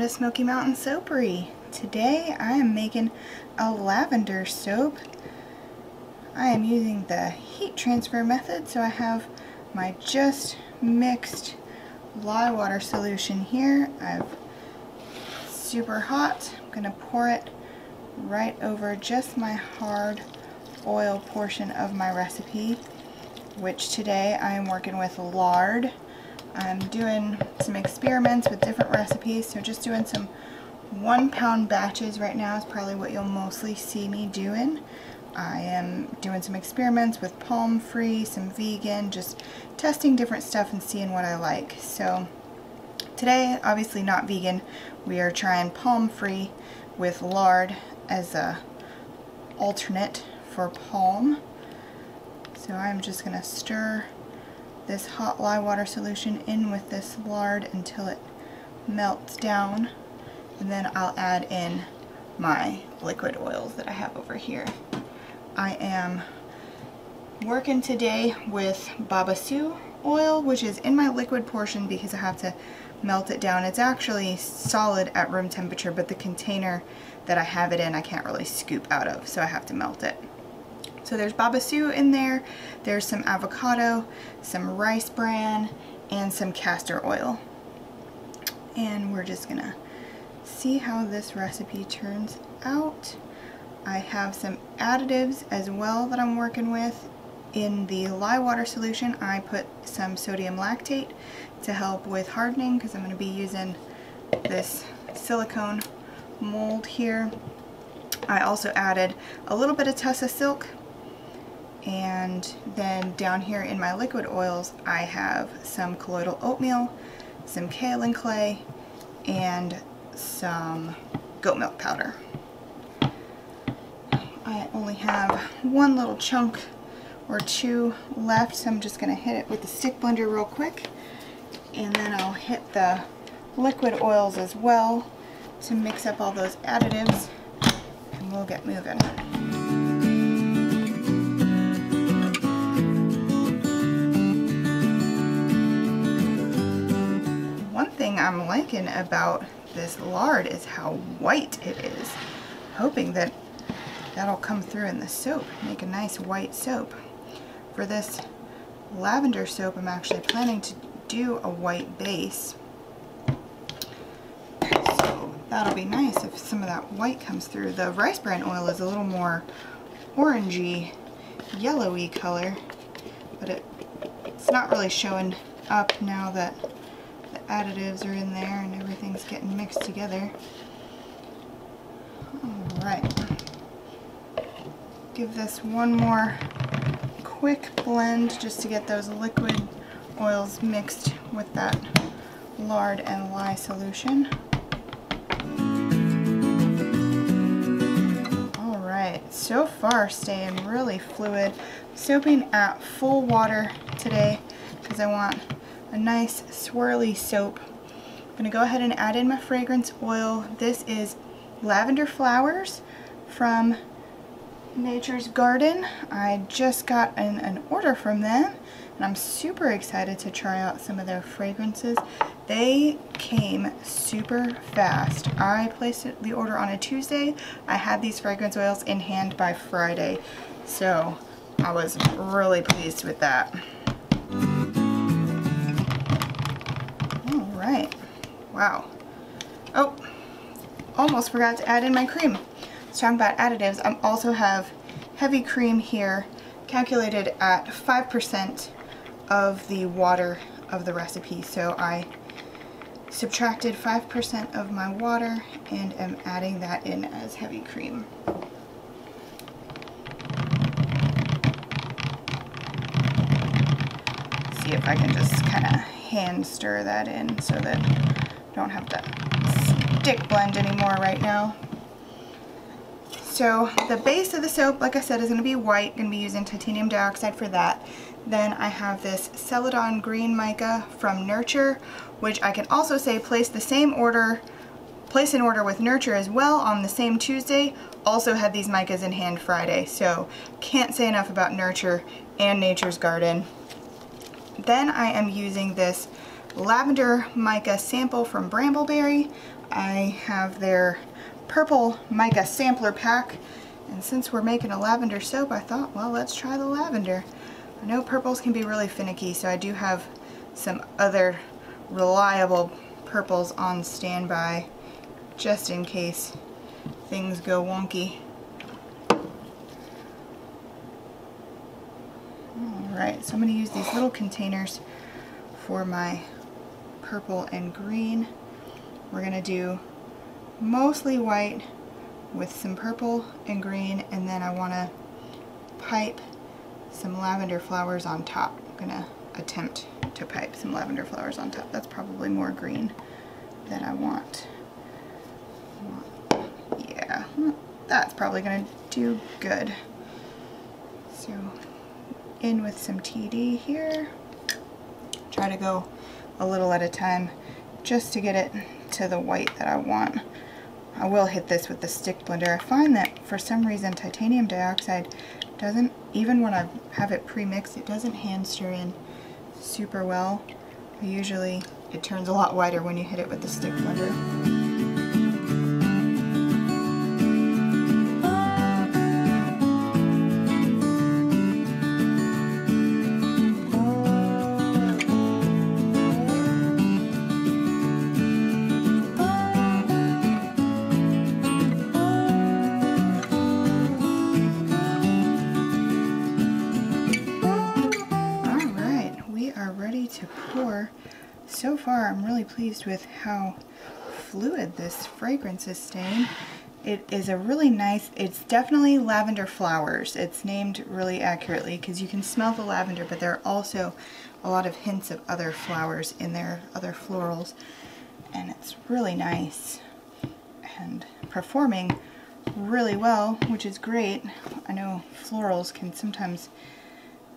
to Smoky Mountain Soapery. Today I am making a lavender soap. I am using the heat transfer method, so I have my just mixed lye water solution here. I've super hot. I'm going to pour it right over just my hard oil portion of my recipe, which today I am working with lard. I'm doing some experiments with different recipes, so just doing some 1 pound batches right now is probably what you'll mostly see me doing. I am doing some experiments with palm free, some vegan, just testing different stuff and seeing what I like. So today, obviously not vegan, we are trying palm free with lard as a alternate for palm. So I'm just going to stir this hot lye water solution in with this lard until it melts down, and then I'll add in my liquid oils that I have over here. I am working today with babassu oil, which is in my liquid portion because I have to melt it down. It's actually solid at room temperature, but the container that I have it in I can't really scoop out of, so I have to melt it. So there's babassu in there, there's some avocado, some rice bran, and some castor oil. And we're just gonna see how this recipe turns out. I have some additives as well that I'm working with. In the lye water solution, I put some sodium lactate to help with hardening because I'm going to be using this silicone mold here. I also added a little bit of Tussa silk. And then down here in my liquid oils, I have some colloidal oatmeal, some kaolin clay, and some goat milk powder. I only have one little chunk or two left, so I'm just going to hit it with the stick blender real quick. And then I'll hit the liquid oils as well to mix up all those additives, and we'll get moving. One thing I'm liking about this lard is how white it is. Hoping that that'll come through in the soap, make a nice white soap. For this lavender soap, I'm actually planning to do a white base. So that'll be nice if some of that white comes through. The rice bran oil is a little more orangey, yellowy color, but it's not really showing up now that the additives are in there and everything's getting mixed together. Alright. Give this one more quick blend just to get those liquid oils mixed with that lard and lye solution. Alright, so far staying really fluid. Soaping at full water today because I want a nice swirly soap. I'm going to go ahead and add in my fragrance oil. This is lavender flowers from Nature's Garden. I just got an order from them and I'm super excited to try out some of their fragrances. They came super fast. I placed the order on a Tuesday. I had these fragrance oils in hand by Friday, so I was really pleased with that. Alright, wow. Oh, almost forgot to add in my cream. Let's talk about additives. I also have heavy cream here, calculated at 5% of the water of the recipe. So I subtracted 5% of my water and am adding that in as heavy cream. See if I can just kind of hand stir that in so that I don't have to stick blend anymore right now. So the base of the soap, like I said, is going to be white. Going to be using titanium dioxide for that. Then I have this Celadon green mica from Nurture, which I can also say place an order with Nurture as well on the same Tuesday. Also had these micas in hand Friday, so can't say enough about Nurture and Nature's Garden. Then I am using this lavender mica sample from Brambleberry. I have their purple mica sampler pack, and since we're making a lavender soap, I thought, well, let's try the lavender. I know purples can be really finicky, so I do have some other reliable purples on standby just in case things go wonky. Alright, so I'm going to use these little containers for my purple and green. We're going to do mostly white with some purple and green, and then I want to pipe some lavender flowers on top. I'm going to attempt to pipe some lavender flowers on top. That's probably more green than I want. Yeah, that's probably going to do good. So in with some TD here. Try to go a little at a time just to get it to the white that I want. I will hit this with the stick blender. I find that for some reason titanium dioxide doesn't, even when I have it pre-mixed, it doesn't hand stir in super well. Usually it turns a lot whiter when you hit it with the stick blender. To pour. So far I'm really pleased with how fluid this fragrance is staying. It is a really nice, it's definitely lavender flowers. It's named really accurately because you can smell the lavender, but there are also a lot of hints of other flowers in there, other florals, and it's really nice and performing really well, which is great. I know florals can sometimes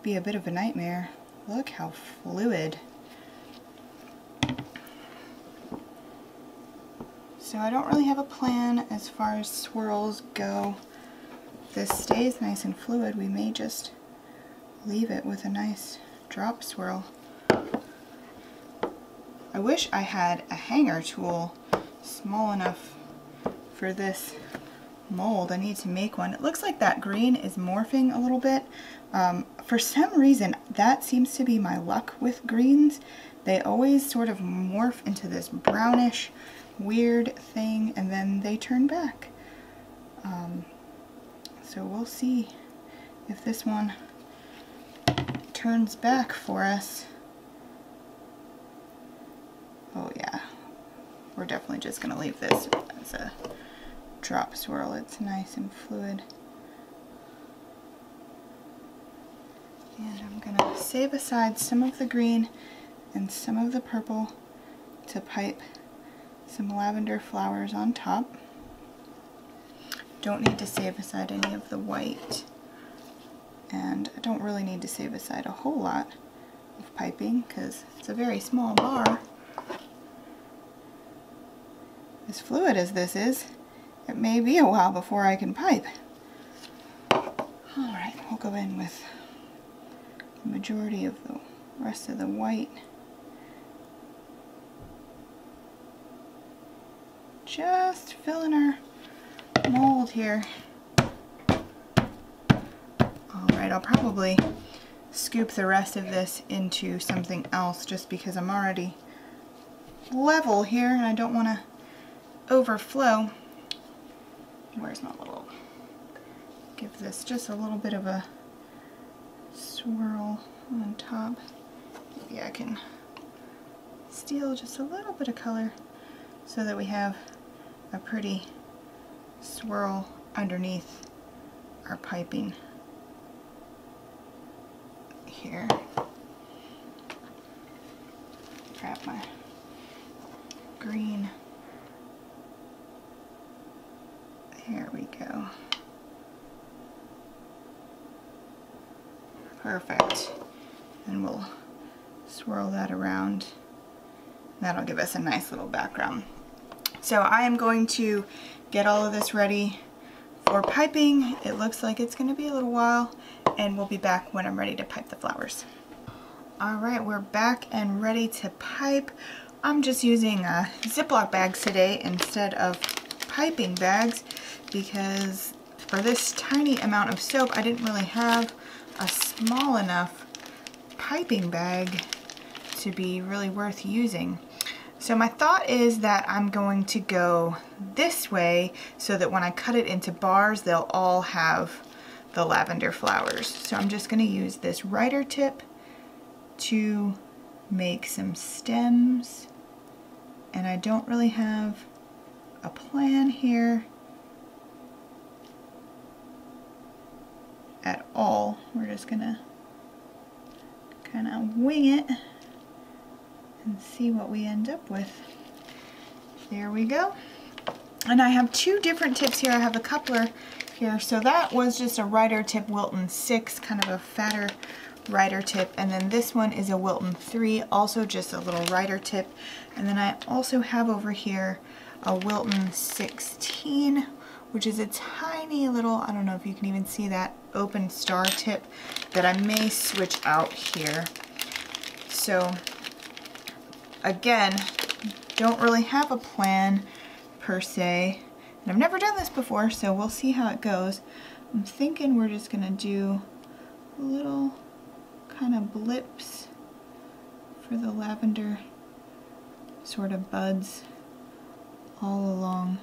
be a bit of a nightmare. Look how fluid. So I don't really have a plan as far as swirls go. If this stays nice and fluid, we may just leave it with a nice drop swirl. I wish I had a hanger tool small enough for this mold. I need to make one. It looks like that green is morphing a little bit. For some reason, that seems to be my luck with greens. They always sort of morph into this brownish, weird thing, and then they turn back. So we'll see if this one turns back for us. Oh yeah, we're definitely just going to leave this as a drop swirl. It's nice and fluid. And I'm going to save aside some of the green and some of the purple to pipe some lavender flowers on top. Don't need to save aside any of the white, and I don't really need to save aside a whole lot of piping because it's a very small bar. As fluid as this is, it may be a while before I can pipe. Alright, we'll go in with the majority of the rest of the white. Just filling our mold here. Alright, I'll probably scoop the rest of this into something else just because I'm already level here and I don't want to overflow. Where's my little, give this just a little bit of a swirl on top. Maybe I can steal just a little bit of color so that we have a pretty swirl underneath our piping here. Grab my green. There we go. Perfect. And we'll swirl that around. That'll give us a nice little background. So I am going to get all of this ready for piping. It looks like it's going to be a little while, and we'll be back when I'm ready to pipe the flowers. Alright, we're back and ready to pipe. I'm just using Ziploc bags today instead of piping bags because for this tiny amount of soap I didn't really have a small enough piping bag to be really worth using. So my thought is that I'm going to go this way so that when I cut it into bars they'll all have the lavender flowers. So I'm just going to use this writer tip to make some stems, and I don't really have a plan here at all. We're just gonna kind of wing it and see what we end up with. There we go. And I have two different tips here. I have a coupler here. So that was just a writer tip Wilton 6, kind of a fatter writer tip, and then this one is a Wilton 3, also just a little writer tip. And then I also have over here a Wilton 16, which is a tiny little, I don't know if you can even see that, open star tip that I may switch out here. So again, don't really have a plan per se, and I've never done this before, so we'll see how it goes. I'm thinking we're just gonna do little kind of blips for the lavender sort of buds all along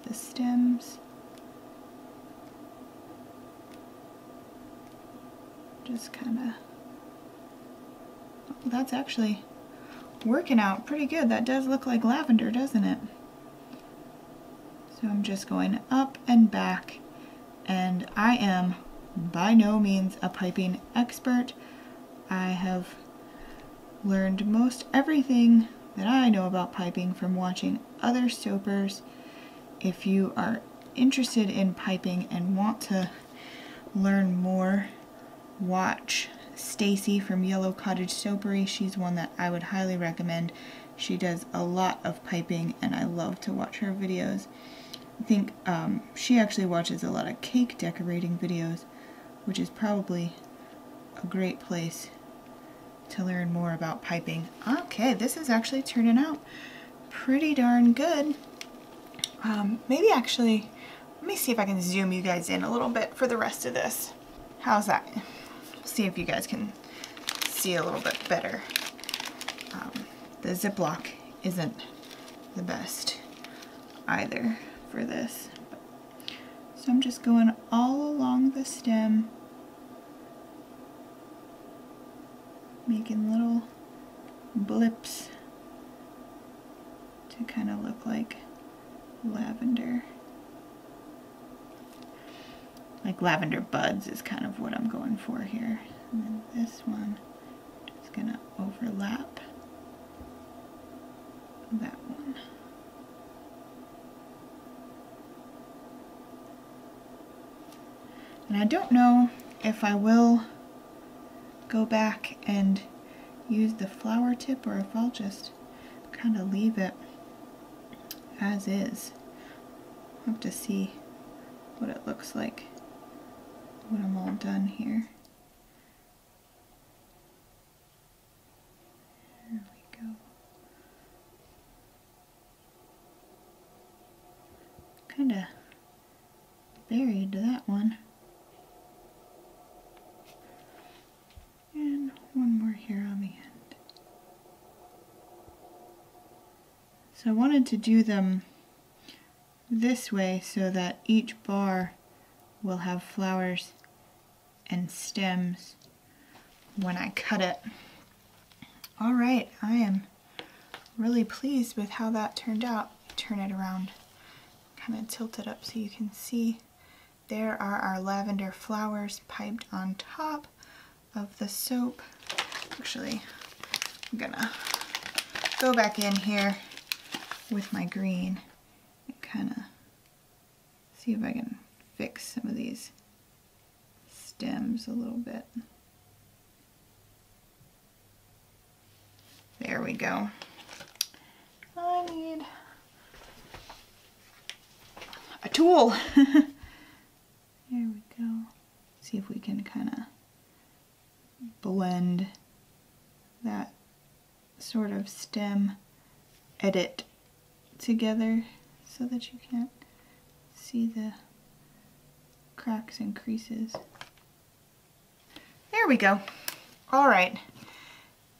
the stems. Just kind of, oh, that's actually working out pretty good. That does look like lavender, doesn't it? So I'm just going up and back, and I am by no means a piping expert. I have learned most everything that I know about piping from watching other soapers. If you are interested in piping and want to learn more, watch Stacy from Yellow Cottage Soapery. She's one that I would highly recommend. She does a lot of piping and I love to watch her videos. I think she actually watches a lot of cake decorating videos, which is probably a great place to learn more about piping. Okay, this is actually turning out pretty darn good. Maybe actually, let me see if I can zoom you guys in a little bit for the rest of this. How's that? See if you guys can see a little bit better. The Ziploc isn't the best either for this. So I'm just going all along the stem, making little blips to kind of look like lavender. Like lavender buds is kind of what I'm going for here. And then this one is going to overlap that one. And I don't know if I will go back and use the flower tip or if I'll just kind of leave it as is. I'll have to see what it looks like when I'm all done here. There we go. Kind of buried that one. And one more here on the end. So I wanted to do them this way so that each bar will have flowers and stems when I cut it. All right, I am really pleased with how that turned out. Turn it around, kind of tilt it up so you can see. There are our lavender flowers piped on top of the soap. Actually, I'm gonna go back in here with my green and kind of see if I can fix some of these stems a little bit. There we go. I need a tool. There we go. See if we can kind of blend that sort of stem edit together so that you can't see the cracks and creases. There we go. All right,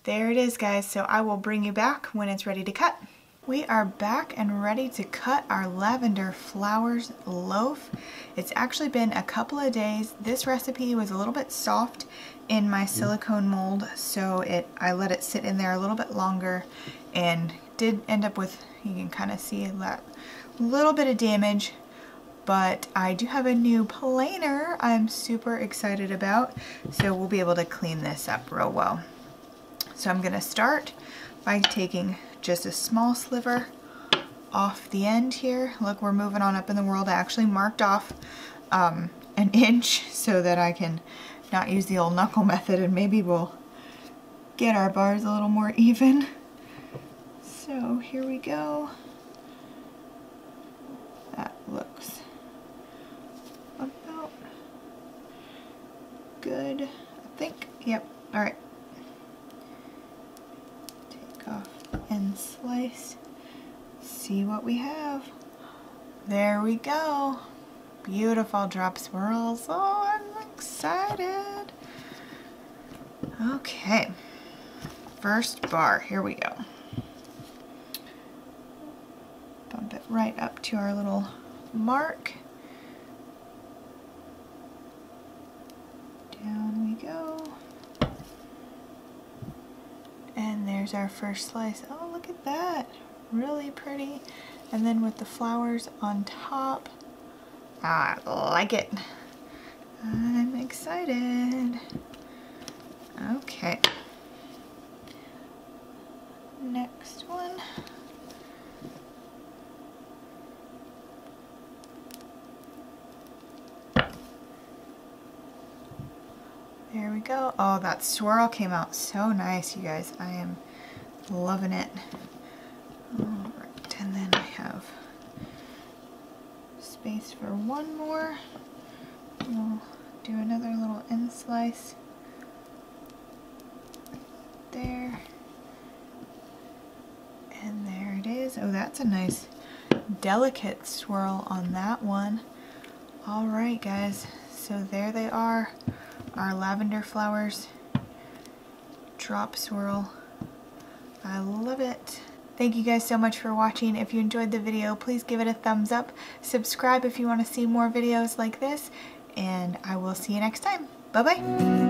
there it is, guys. So I will bring you back when it's ready to cut. We are back and ready to cut our lavender flowers loaf. It's actually been a couple of days. This recipe was a little bit soft in my silicone mold, so I let it sit in there a little bit longer and did end up with, you can kind of see that little bit of damage, but I do have a new planer I'm super excited about, so we'll be able to clean this up real well. So I'm gonna start by taking just a small sliver off the end here. Look, we're moving on up in the world. I actually marked off an inch so that I can not use the old knuckle method, and maybe we'll get our bars a little more even. So here we go. That looks about good, I think. Yep, all right. Take off and slice. See what we have. There we go. Beautiful drop swirls. Oh, I'm excited. Okay, first bar, here we go. Bump it right up to our little mark. Down we go. And there's our first slice. Oh, look at that. Really pretty. And then with the flowers on top. I like it. I'm excited. Okay. Next one. There we go. Oh, that swirl came out so nice, you guys. I am loving it. All right, and then I have space for one more. We'll do another little end slice there. And there it is. Oh, that's a nice delicate swirl on that one. All right, guys. So there they are. Our lavender flowers drop swirl. I love it. Thank you guys so much for watching. If you enjoyed the video, please give it a thumbs up. Subscribe if you want to see more videos like this, and I will see you next time. Bye-bye.